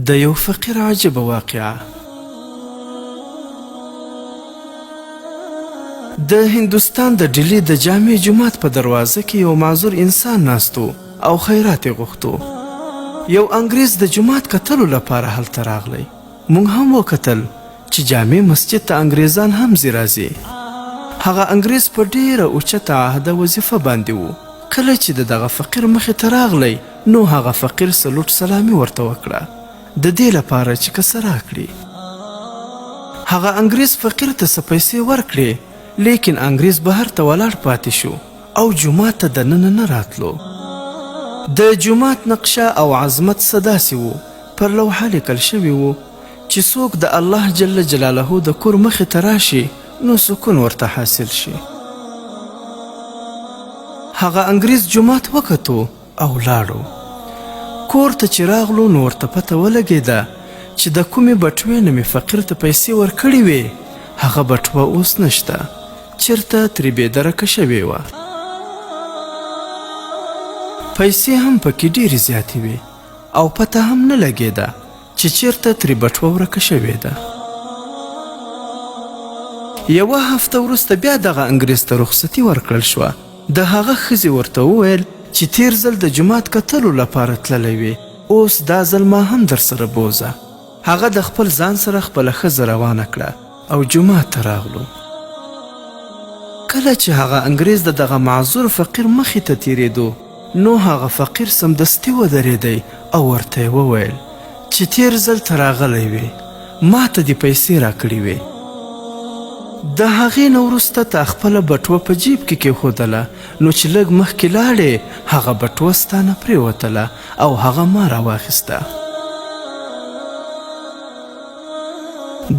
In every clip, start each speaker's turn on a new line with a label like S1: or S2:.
S1: د یو فقیر عجبه واقعه. د هندوستان د ډیلی د جامع جومات په دروازه کې یو معذور انسان ناستو او خیرات یې غوښتو. یو انګریز د جومات کتلو لپاره هلته راغلی. موږ هم وکتل چې جامع مسجد ته انګریزان هم ځي راځي. هغه انګریز په ډیره اوچته عهده وظیفه باندې و. کله چې د دغه فقیر مخې ته راغلی نو هغه فقیر سلوټ سلامي ورته وکړه د دې لپاره چې کسه راکړي. هغه انګریز فقیر ته څه پیسې ورکړې، لیکن انګریز بهر ته ولاړ پاتې شو او جومات ته دننه نه راتلو. د جومات نقشه او عظمت څه داسې و، پر لوحه لیکل شوي و چې څوک د الله جل جلاله د کور مخې ته راشي نو سکون ورته حاصل شي. هغه انګریز جومات وکتو او لاړو. کور ته چې راغلو نو ورته پته ولګېده چې د کومې بټوې نه مې فقیر ته پیسې ورکړې وې هغه بټوه اوس نشته، چېرته ترې بېدرکه شوې وه. پیسې هم پکې ډېرې زیاتې وې او پته هم نه لګېده چې چېرته ترې بټوه ورکه شوې ده. یوه هفته وروسته بیا دغه انګریز ته رخصتي ورکړل شوه. د هغه ښځې ورته وویل چې تیر ځل د جومات کتلو لپاره تللی وې، اوس دا ځل ما هم در سره بوزه. هغه د خپل ځان سره خپله ښځه روانه کړه او جومات ته راغلو. کله چې هغه انګریز د دغه معذور فقیر مخې ته تیرېدو نو هغه فقیر سمدستي ودرېدی او ورته یې وویل چې تیر ځل ته راغلی وې، ما ته دې پیسې راکړې وې. د هغې نه وروسته تا خپله بټوه په جیب کې کېښودله، نو چې لږ مخکې لاړې هغه بټوه ستا نه پرېوتله او هغه ما راواخیسته.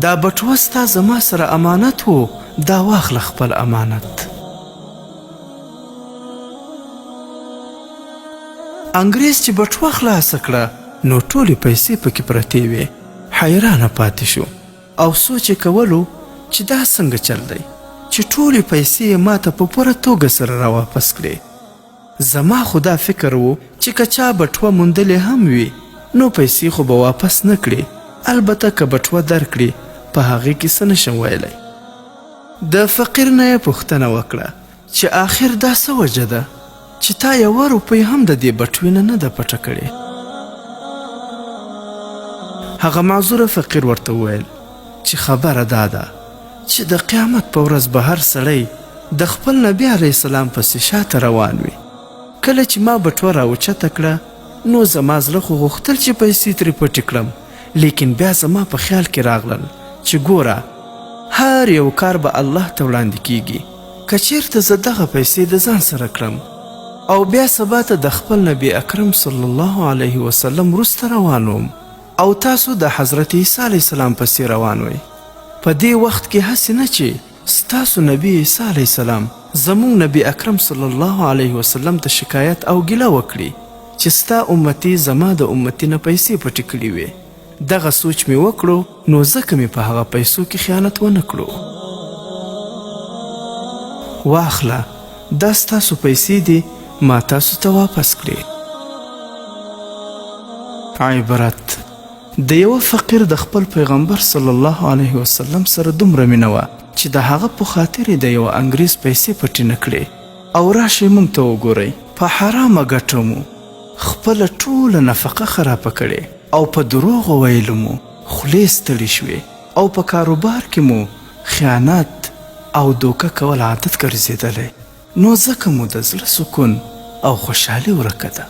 S1: دا بټوه ستا زما سره امانت و، دا واخله خپل امانت. انګریز چې بټوه خلاصه کړه نو ټولې پیسې پکې پرتې وې. حیرانه پاتې شو او سوچ یې کولو چې دا څنګه چل دی چې ټولې پیسې یې ما ته په پوره توګه سره راواپس کړې. زما خو دا فکر و چې که چا بټوه موندلې هم وي نو پیسې خو به واپس نه کړي، البته که بټوه درکړي په هغې کې څه نشم ویلی. د فقیر نه یې پوښتنه وکړه چې آخر دا څه وجه ده چې تا یوه روپۍ هم د دې بټوې نه ده پټه کړې. هغه معذوره فقیر ورته وویل چې خبره دا ده چې د قیامت په ورځ به هر سړی د خپل نبي علیه السلام پسې شاته روان وي. کله چې ما بټوه راوچته کړه نو زما زړه خو غوښتل چې پیسې ترې پټې کړم، لیکن بیا زما په خیال کې راغلل چې ګوره هر یو کار به الله ته وړاندې کیږي. که چېرته زه دغه پیسې د ځان سره کړم او بیا سبا ته د خپل نبي اکرم صلی الله علیه وسلم وروسته روان وم او تاسو د حضرت عیسی علیه السلام پسې روان وئ، په دې وخت کې هسې نه چې ستاسو نبی عیسی علیه السلام زموږ نبی اکرم صلی الله علیه وسلم ته شکایت او ګیله وکړي چې ستا امتي زما د امتي نه پیسې پټې کړي وې. دغه سوچ مې وکړو نو ځکه مې په هغه پیسو کې خیانت ونه کړو. واخله دا ستاسو پیسې دي، ما تاسو ته واپس کړې. عبرت: د یوه فقیر د خپل پیغمبر صلی الله علیه وسلم سره دومره مینه وه چې د هغه په خاطر یې د یوه انګریز پیسې پټې نه کړې. او راشئ موږ ته وګورئ، په حرامه ګټه مو خپله ټوله نفقه خرابه کړې او په دروغو ویلو مو خولې ستړې شوې او په کاروبار کې مو خیانت او دوکه کول عادت ګرځېدلی، نو ځکه مو د زړه سکون او خوشحالي ورکه ده.